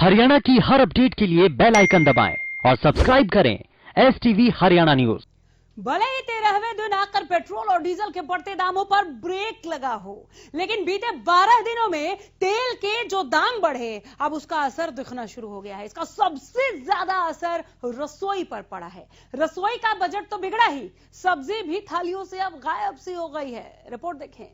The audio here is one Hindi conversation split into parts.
हरियाणा की हर अपडेट के लिए बेल आइकन दबाएं और सब्सक्राइब करें STV हरियाणा न्यूज। भले ही 13वें दिन आकर पेट्रोल और डीजल के बढ़ते दामों पर ब्रेक लगा हो, लेकिन बीते 12 दिनों में तेल के जो दाम बढ़े, अब उसका असर दिखना शुरू हो गया है। इसका सबसे ज्यादा असर रसोई पर पड़ा है। रसोई का बजट तो बिगड़ा ही, सब्जी भी थालियों से अब गायब सी हो गई है। रिपोर्ट देखें।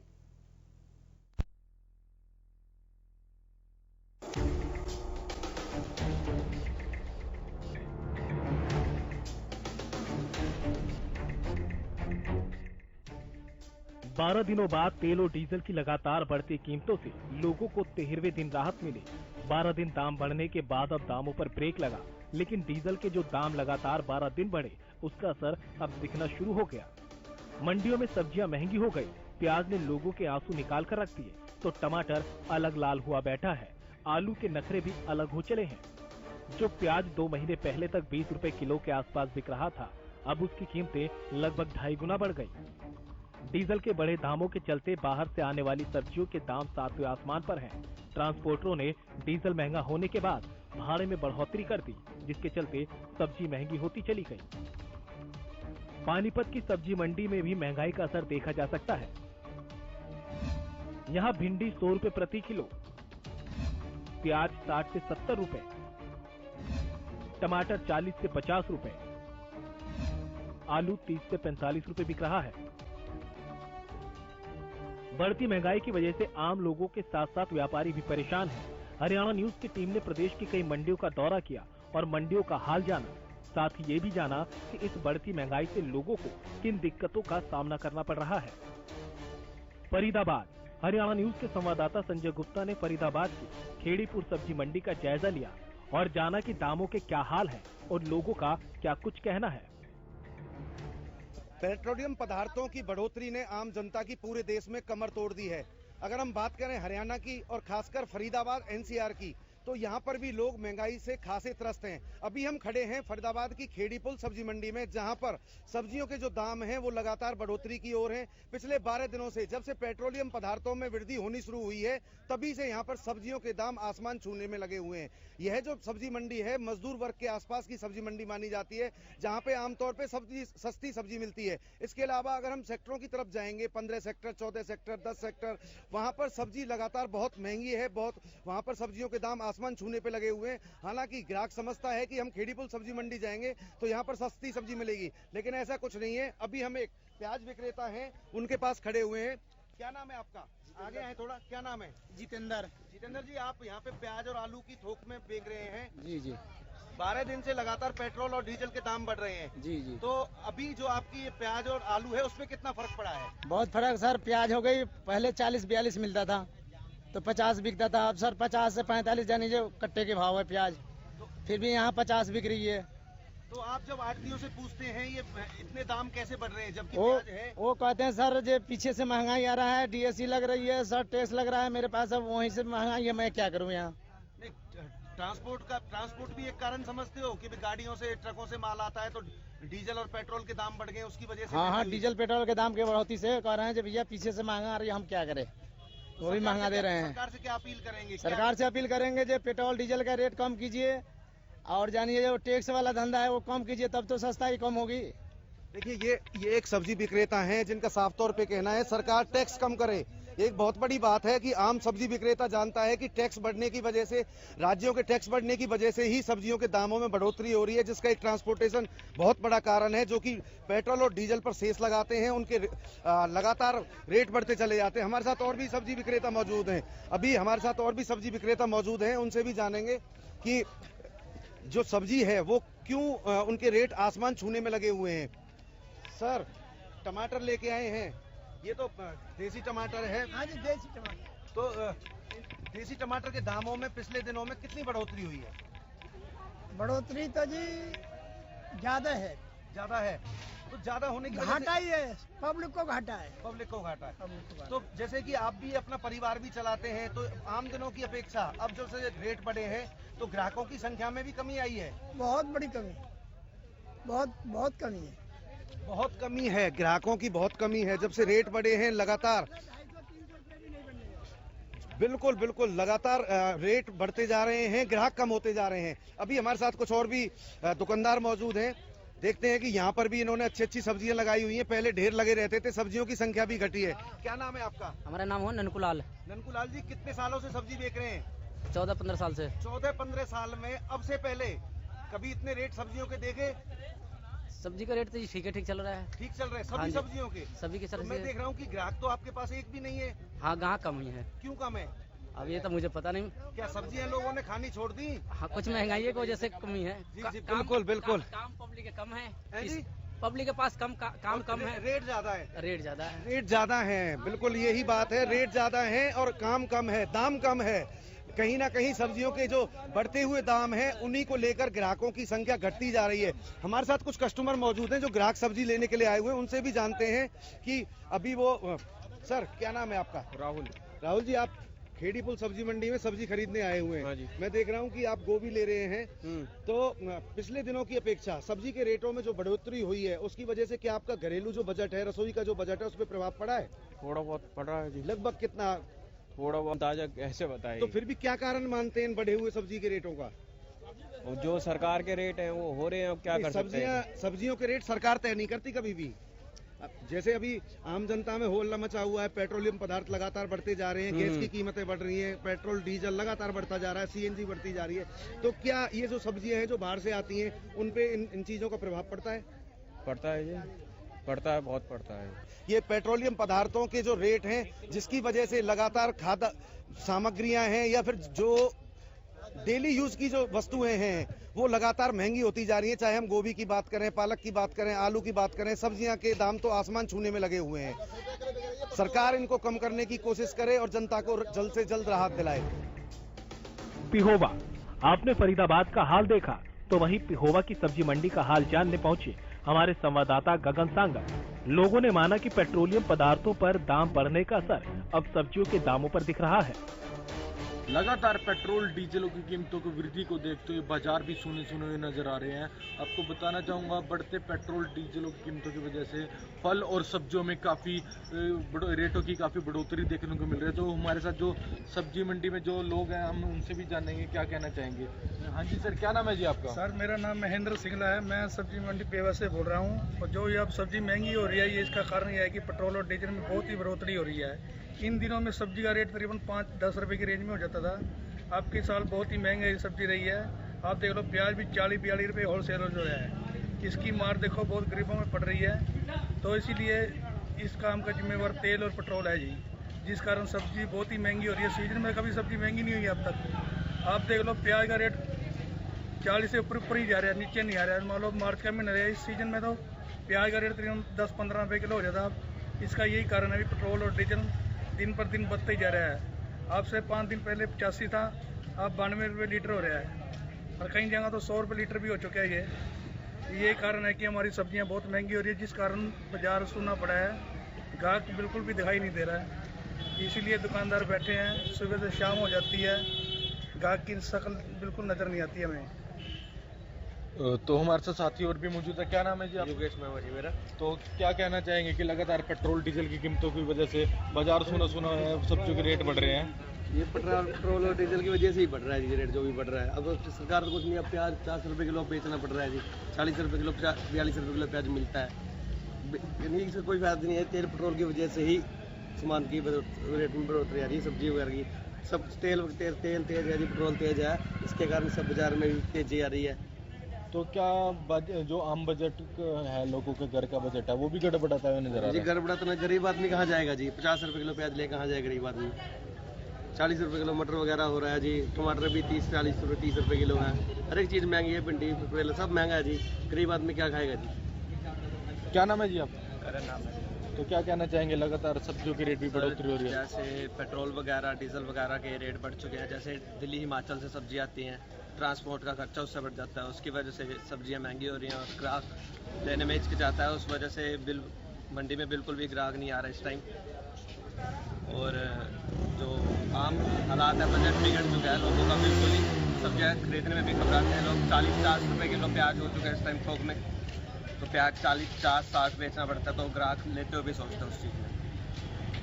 बारह दिनों बाद तेल और डीजल की लगातार बढ़ती कीमतों से लोगों को 13वें दिन राहत मिली। 12 दिन दाम बढ़ने के बाद अब दामों पर ब्रेक लगा, लेकिन डीजल के जो दाम लगातार 12 दिन बढ़े, उसका असर अब दिखना शुरू हो गया। मंडियों में सब्जियां महंगी हो गई, प्याज ने लोगों के आंसू निकाल कर रख दिए, तो टमाटर अलग लाल हुआ बैठा है। आलू के नखरे भी अलग हो चले हैं। जो प्याज 2 महीने पहले तक 20 रुपए किलो के आसपास बिक रहा था, अब उसकी कीमतें लगभग 2.5 गुना बढ़ गई। डीजल के बढ़े दामों के चलते बाहर से आने वाली सब्जियों के दाम सातवें आसमान पर हैं। ट्रांसपोर्टरों ने डीजल महंगा होने के बाद भाड़े में बढ़ोतरी कर दी, जिसके चलते सब्जी महंगी होती चली गई। पानीपत की सब्जी मंडी में भी महंगाई का असर देखा जा सकता है। यहाँ भिंडी 100 रुपए प्रति किलो, प्याज 60 से 70 रुपए, टमाटर 40 से 50 रुपए, आलू 30 से 45 रुपए बिक रहा है। बढ़ती महंगाई की वजह से आम लोगों के साथ साथ व्यापारी भी परेशान हैं। हरियाणा न्यूज की टीम ने प्रदेश की कई मंडियों का दौरा किया और मंडियों का हाल जाना। साथ ही ये भी जाना कि इस बढ़ती महंगाई से लोगों को किन दिक्कतों का सामना करना पड़ रहा है। फरीदाबाद। हरियाणा न्यूज के संवाददाता संजय गुप्ता ने फरीदाबाद की खेड़ीपुर सब्जी मंडी का जायजा लिया और जाना कि दामों के क्या हाल है और लोगों का क्या कुछ कहना है। पेट्रोलियम पदार्थों की बढ़ोतरी ने आम जनता की पूरे देश में कमर तोड़ दी है। अगर हम बात करें हरियाणा की और खासकर फरीदाबाद NCR की, तो यहाँ पर भी लोग महंगाई से खासे त्रस्त हैं। अभी हम खड़े हैं फरीदाबाद की खेड़ीपुल सब्जी मंडी में, जहाँ पर सब्जियों के जो दाम हैं वो लगातार बढ़ोतरी की ओर हैं। पिछले 12 दिनों से जब से पेट्रोलियम पदार्थों में वृद्धि होनी शुरू हुई है, तभी से यहाँ पर सब्जियों के दाम आसमान छूने में लगे हुए हैं। यह जो सब्जी मंडी है मजदूर वर्ग के आसपास की सब्जी मंडी मानी जाती है, जहाँ पे आमतौर पर सस्ती सब्जी मिलती है। इसके अलावा अगर हम सेक्टरों की तरफ जाएंगे, 15 सेक्टर, 14 सेक्टर, 10 सेक्टर, वहाँ पर सब्जी लगातार बहुत महंगी है। वहाँ पर सब्जियों के दाम आसमान छूने पे लगे हुए हैं। हालांकि ग्राहक समझता है कि हम खेड़ीपुल सब्जी मंडी जाएंगे तो यहाँ पर सस्ती सब्जी मिलेगी, लेकिन ऐसा कुछ नहीं है। अभी हम एक प्याज विक्रेता हैं, उनके पास खड़े हुए हैं। क्या नाम है आपका? आगे आए थोड़ा। क्या नाम है? जितेंद्र जी, आप यहाँ पे प्याज और आलू की थोक में बेच रहे हैं? जी 12 दिन से लगातार पेट्रोल और डीजल के दाम बढ़ रहे हैं। जी तो अभी जो आपकी ये प्याज और आलू है उसमें कितना फर्क पड़ा है? बहुत फर्क सर। प्याज हो गई, पहले 40-42 मिलता था तो 50 बिकता था, अब सर 50 से 45 जानी जो कट्टे के भाव है प्याज, फिर भी यहाँ 50 बिक रही है। तो आप जब आड़तियों से पूछते हैं ये इतने दाम कैसे बढ़ रहे हैं जबकि प्याज है? वो कहते हैं सर जो पीछे से महंगाई आ रहा है, DSC लग रही है सर, टैक्स लग रहा है मेरे पास, अब वहीं से महंगाई है, मैं क्या करूँ यहाँ। ट्रांसपोर्ट भी एक कारण समझते हो कि गाड़ियों से, ट्रकों से माल आता है तो डीजल और पेट्रोल के दाम बढ़ गए, उसकी वजह से? हाँ, डीजल पेट्रोल के दाम की बढ़ोतरी से कह रहे हैं भैया पीछे से महंगा आ रही है, हम क्या करें, वो भी महंगा दे रहे हैं। सरकार से क्या अपील करेंगे? सरकार से अपील करेंगे जो पेट्रोल डीजल का रेट कम कीजिए और जानिए जो टैक्स वाला धंधा है वो कम कीजिए, तब तो सस्ता ही कम होगी। देखिए ये एक सब्जी विक्रेता हैं जिनका साफ तौर पे कहना है सरकार टैक्स कम करे। एक बहुत बड़ी बात है कि आम सब्जी विक्रेता जानता है कि टैक्स बढ़ने की वजह से, राज्यों के टैक्स बढ़ने की वजह से ही सब्जियों के दामों में बढ़ोतरी हो रही है, जिसका एक ट्रांसपोर्टेशन बहुत बड़ा कारण है, जो कि पेट्रोल और डीजल पर सेस लगाते हैं, उनके लगातार रेट बढ़ते चले जाते हैं। हमारे साथ और भी सब्जी विक्रेता मौजूद हैं, अभी हमारे साथ और भी सब्जी विक्रेता मौजूद हैं, उनसे भी जानेंगे कि जो सब्जी है वो क्यों उनके रेट आसमान छूने में लगे हुए हैं। सर, टमाटर लेके आए हैं, ये तो देसी टमाटर है? हाँ जी, देसी टमाटर। तो देसी टमाटर के दामों में पिछले दिनों में कितनी बढ़ोतरी हुई है? बढ़ोतरी तो जी ज्यादा है। तो ज्यादा होने की घाटा ही है, पब्लिक को घाटा है। तो जैसे कि आप भी अपना परिवार भी चलाते हैं, तो आम दिनों की अपेक्षा अब जो से रेट बढ़े हैं तो ग्राहकों की संख्या में भी कमी आई है? बहुत बड़ी कमी, बहुत कमी है। बहुत कमी है, ग्राहकों की बहुत कमी है जब से रेट बढ़े हैं लगातार। बिल्कुल बिल्कुल, लगातार रेट बढ़ते जा रहे हैं, ग्राहक कम होते जा रहे हैं। अभी हमारे साथ कुछ और भी दुकानदार मौजूद हैं, देखते हैं कि यहाँ पर भी इन्होंने अच्छी अच्छी सब्जियां लगाई हुई हैं। पहले ढेर लगे रहते थे, सब्जियों की संख्या भी घटी है। क्या नाम है आपका? हमारा नाम है ननकुलाल। ननकुलाल जी, कितने सालों से सब्जी बेच रहे हैं? 14-15 साल से। 14-15 साल में अब से पहले कभी इतने रेट सब्जियों के देखे? सब्जी का रेट तो ठीक है, ठीक चल रहा है। ठीक चल रहे हैं हाँ सभी जी। सब्जियों के? सभी के तो सर मैं देख रहा हूँ कि ग्राहक तो आपके पास एक भी नहीं है। हाँ, ग्राहक कम ही है। क्यों कम है? अब ये तो मुझे पता नहीं। क्या सब्जियां लोगों ने खानी छोड़ दी? हाँ, कुछ महंगाई की वजह से कमी है। जी जी, बिल्कुल बिल्कुल। काम पब्लिक के कम है। है जी? पब्लिक के पास काम कम है, रेट ज्यादा है। रेट ज्यादा है। रेट ज्यादा है, बिल्कुल यही बात है। रेट ज्यादा है और काम कम है, दाम कम है। कहीं ना कहीं सब्जियों के जो बढ़ते हुए दाम हैं, उन्हीं को लेकर ग्राहकों की संख्या घटती जा रही है। हमारे साथ कुछ कस्टमर मौजूद हैं जो ग्राहक सब्जी लेने के लिए आए हुए हैं, उनसे भी जानते हैं कि अभी वो सर, क्या नाम है आपका? राहुल। राहुल जी, आप खेड़ी पुल सब्जी मंडी में सब्जी खरीदने आए हुए हाँ हैं। जी। मैं देख रहा हूँ कि आप गोभी ले रहे हैं। तो पिछले दिनों की अपेक्षा सब्जी के रेटों में जो बढ़ोतरी हुई है, उसकी वजह से क्या आपका घरेलू जो बजट है, रसोई का जो बजट है, उस पर प्रभाव पड़ा है? थोड़ा बहुत पड़ रहा है जी। लगभग कितना? थोड़ा बहुत ताजा कैसे बताए? तो फिर भी क्या कारण मानते हैं इन बढ़े हुए सब्जी के रेटों का? जो सरकार के रेट हैं वो हो रहे हैं, अब क्या कर सकते हैं? सब्जियों के रेट सरकार तय नहीं करती कभी भी। जैसे अभी आम जनता में होल्ला मचा हुआ है, पेट्रोलियम पदार्थ लगातार बढ़ते जा रहे हैं, गैस की कीमतें बढ़ रही हैं, पेट्रोल डीजल लगातार बढ़ता जा रहा है, सीएनजी बढ़ती जा रही है। तो क्या ये जो सब्जियां हैं जो बाहर से आती हैं, उन पे इन चीजों का प्रभाव पड़ता है? पड़ता है जी, पड़ता है, बहुत पड़ता है। ये पेट्रोलियम पदार्थों के जो रेट हैं, जिसकी वजह से लगातार खाद्य सामग्रियां हैं या फिर जो डेली यूज की जो वस्तुएं हैं, वो लगातार महंगी होती जा रही है। चाहे हम गोभी की बात करें, पालक की बात करें, आलू की बात करें, सब्जियां के दाम तो आसमान छूने में लगे हुए हैं। सरकार इनको कम करने की कोशिश करे और जनता को जल्द से जल्द राहत दिलाए। पिहोवा, आपने फरीदाबाद का हाल देखा, तो वहीं पिहोवा की सब्जी मंडी का हाल जानने पहुंचे हमारे संवाददाता गगन सांगत। लोगों ने माना कि पेट्रोलियम पदार्थों पर दाम बढ़ने का असर अब सब्जियों के दामों पर दिख रहा है। लगातार पेट्रोल डीजलों की कीमतों की वृद्धि को देखते हुए बाजार भी सूने सूने हुए नजर आ रहे हैं। आपको बताना चाहूँगा, बढ़ते पेट्रोल डीजलों की कीमतों की वजह से फल और सब्जियों में काफ़ी रेटों की काफ़ी बढ़ोतरी देखने को मिल रही है। तो हमारे साथ जो सब्जी मंडी में जो लोग हैं, हम उनसे भी जानेंगे क्या कहना चाहेंगे। हाँ जी सर, क्या नाम है जी आपका? सर, मेरा नाम महेंद्र सिंगला है। मैं सब्जी मंडी पेवा से बोल रहा हूँ। और जो ये अब सब्जी महंगी हो रही है, ये इसका कारण यह है कि पेट्रोल और डीजल में बहुत ही बढ़ोतरी हो रही है। इन दिनों में सब्जी का रेट तकरीबन 5-10 रुपए की रेंज में हो जाता था। आपकी साल बहुत ही महंगी सब्जी रही है। आप देख लो, प्याज भी 40-42 रुपये होलसेल जो है, इसकी मार देखो बहुत गरीबों में पड़ रही है। तो इसीलिए इस काम का जिम्मेवार तेल और पेट्रोल है जी, जिस कारण सब्जी बहुत ही महंगी हो रही है। सीजन में कभी सब्जी महंगी नहीं हुई अब तक। आप देख लो, प्याज का रेट 40 से ऊपर ही जा रहा है, नीचे नहीं आ रहा है। मान लो मार्च का महीना रहा है, इस सीजन में तो प्याज का रेट तकरीबन 10-15 रुपये किलो हो जाता है। इसका यही कारण है कि पेट्रोल और डीजल दिन पर दिन बढ़ते ही जा रहा है। आपसे 5 दिन पहले 85 था, अब 92 रुपये लीटर हो रहा है, और कई जगह तो 100 रुपये लीटर भी हो चुका है। ये कारण है कि हमारी सब्जियां बहुत महंगी हो रही है, जिस कारण बाजार सुनना पड़ा है। ग्राहक बिल्कुल भी दिखाई नहीं दे रहा है, इसीलिए दुकानदार बैठे हैं। सुबह से शाम हो जाती है, ग्राहक की शक्ल बिल्कुल नजर नहीं आती हमें। तो हमारे साथ साथी और भी मौजूद है। क्या नाम है जी आप? योगेश मेवारी मेरा। तो क्या कहना चाहेंगे कि लगातार पेट्रोल डीजल की कीमतों की वजह से बाजार सूना सूना है, सब्जियों के रेट बढ़ रहे हैं? ये पेट्रोल और डीजल की वजह से ही बढ़ रहा है जी, रेट जो भी बढ़ रहा है। अब सरकार तो कुछ नहीं, अब प्याज 50 रुपये किलो बेचना पड़ रहा है जी। 40 रुपये किलो, 42 रुपये किलो प्याज मिलता है। नहीं, इससे कोई फायदा नहीं है। तेल पेट्रोल की वजह से ही सामान की रेट में बढ़ोतरी आ रही है, सब्जी वगैरह की। सब तेल तेज है जी, पेट्रोल तेज है, इसके कारण सब बाजार में भी तेजी आ रही है। तो क्या जो आम बजट है, लोगों के घर का बजट है, वो भी गड़बड़ाता हुआ नजर आ रहा जी? है? गड़बड़ा तो नहीं, गरीब आदमी कहाँ जाएगा जी? 50 रुपये किलो प्याज ले कहाँ जाए गरीब आदमी? 40 रुपये किलो मटर वगैरह हो रहा है जी। टमाटर भी 30-40 रुपये 30 रुपये किलो है। हर एक चीज़ महंगी है, भिंडी सब महंगा है जी। गरीब आदमी क्या खाएगा जी? क्या नाम है जी आपका? मेरा नाम है। तो क्या कहना चाहेंगे, लगातार सब्जियों की रेट भी बढ़ोतरी हो रही है? जैसे पेट्रोल वगैरह डीजल वगैरह के रेट बढ़ चुके हैं। जैसे दिल्ली हिमाचल से सब्जी आती हैं, ट्रांसपोर्ट का खर्चा उससे बढ़ जाता है, उसकी वजह से सब्जियां महंगी हो रही हैं और ग्राहक लेने में हिचकिचाता है। उस वजह से मंडी में बिल्कुल भी ग्राहक नहीं आ रहा इस टाइम। और जो आम हालात है, बजट बिगड़ चुका है लोगों का, बिल्कुल ही सब्जियाँ खरीदने में भी घबराते हैं लोग। 40-50 रुपये किलो प्याज हो चुका है इस टाइम थोक में। तो प्याज 40-50-60 बेचना पड़ता है, तो ग्राहक लेते हुए भी सोचते हैं उस चीज़ में।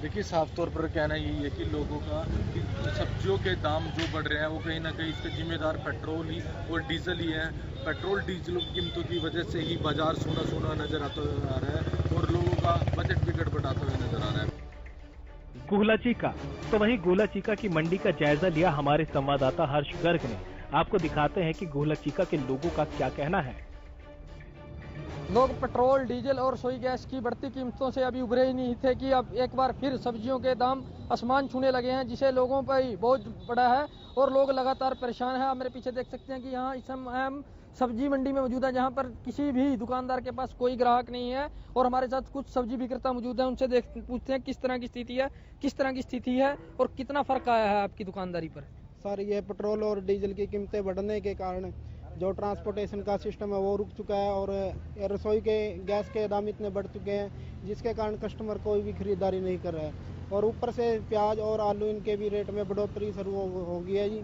देखिए साफ तौर पर कहना यही है कि लोगों का कि सब्जियों के दाम जो बढ़ रहे हैं वो कहीं ना कहीं इसके जिम्मेदार पेट्रोल ही और डीजल ही है। पेट्रोल डीजल की कीमतों की वजह से ही बाजार सोना सोना नजर आता आ रहा है और लोगों का बजट भी गड़बड़ाता हुआ नजर आ रहा है। गुहला चीका। तो वहीं गुहला चीका की मंडी का जायजा लिया हमारे संवाददाता हर्ष गर्ग ने। आपको दिखाते हैं कि गुहला चीका के लोगों का क्या कहना है। लोग पेट्रोल, डीजल और रसोई गैस की बढ़ती कीमतों से अभी उभरे ही नहीं थे कि अब एक बार फिर सब्जियों के दाम आसमान छूने लगे हैं, जिसे लोगों पर बोझ पड़ा है और लोग लगातार परेशान हैं। आप मेरे पीछे देख सकते हैं कि यहाँ इस समय हम सब्जी मंडी में मौजूद है, जहाँ पर किसी भी दुकानदार के पास कोई ग्राहक नहीं है और हमारे साथ कुछ सब्जी विक्रेता मौजूद है। उनसे पूछते हैं किस तरह की स्थिति है और कितना फर्क आया है आपकी दुकानदारी पर। सर, ये पेट्रोल और डीजल की कीमतें बढ़ने के कारण जो ट्रांसपोर्टेशन का सिस्टम है वो रुक चुका है और रसोई के गैस के दाम इतने बढ़ चुके हैं जिसके कारण कस्टमर कोई भी खरीदारी नहीं कर रहा है और ऊपर से प्याज और आलू इनके भी रेट में बढ़ोतरी शुरू हो गई है जी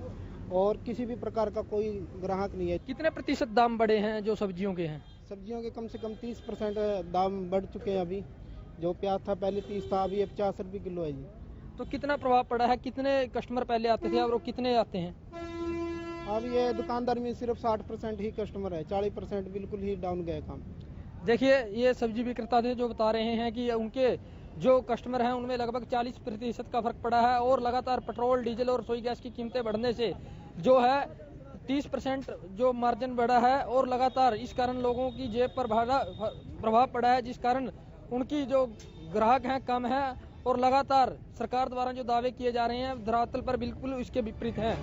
और किसी भी प्रकार का कोई ग्राहक नहीं है। कितने प्रतिशत दाम बढ़े हैं जो सब्जियों के हैं? सब्जियों के कम से कम 30% दाम बढ़ चुके हैं। अभी जो प्याज था पहले 30 था, अभी 50 रुपये किलो है जी। तो कितना प्रभाव पड़ा है? कितने कस्टमर पहले आते थे और वो कितने आते हैं? अब ये दुकानदार में सिर्फ 60% ही कस्टमर है, 40% बिल्कुल ही डाउन गए काम। देखिए, ये सब्जी विक्रेता थे जो बता रहे हैं कि उनके जो कस्टमर हैं उनमें लगभग 40% का फर्क पड़ा है और लगातार पेट्रोल, डीजल और रसोई गैस की कीमतें बढ़ने से जो है 30% जो मार्जिन बढ़ा है और लगातार इस कारण लोगों की जेब पर प्रभाव पड़ा है, जिस कारण उनकी जो ग्राहक हैं कम है और लगातार सरकार द्वारा जो दावे किए जा रहे हैं धरातल पर बिल्कुल इसके विपरीत हैं।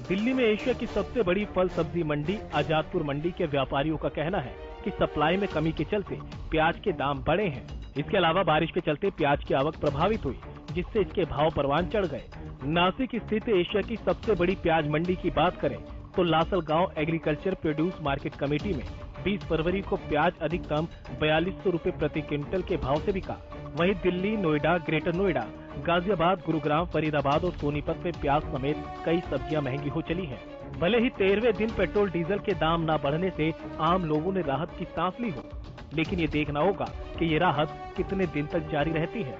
दिल्ली में एशिया की सबसे बड़ी फल सब्जी मंडी आजादपुर मंडी के व्यापारियों का कहना है कि सप्लाई में कमी के चलते प्याज के दाम बढ़े हैं। इसके अलावा बारिश के चलते प्याज की आवक प्रभावित हुई, जिससे इसके भाव परवान चढ़ गए। नासिक स्थित एशिया की सबसे बड़ी प्याज मंडी की बात करें तो Lasalgaon agriculture produce market committee में 20 फरवरी को प्याज अधिकतम 4200 रुपए प्रति क्विंटल के भाव से बिका। वहीं दिल्ली, नोएडा, ग्रेटर नोएडा, गाजियाबाद, गुरुग्राम, फरीदाबाद और सोनीपत में प्याज समेत कई सब्जियां महंगी हो चली हैं। भले ही 13वें दिन पेट्रोल डीजल के दाम न बढ़ने से आम लोगों ने राहत की सांस ली हो, लेकिन ये देखना होगा कि ये राहत कितने दिन तक जारी रहती है।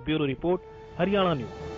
Bureau report, Haryana news.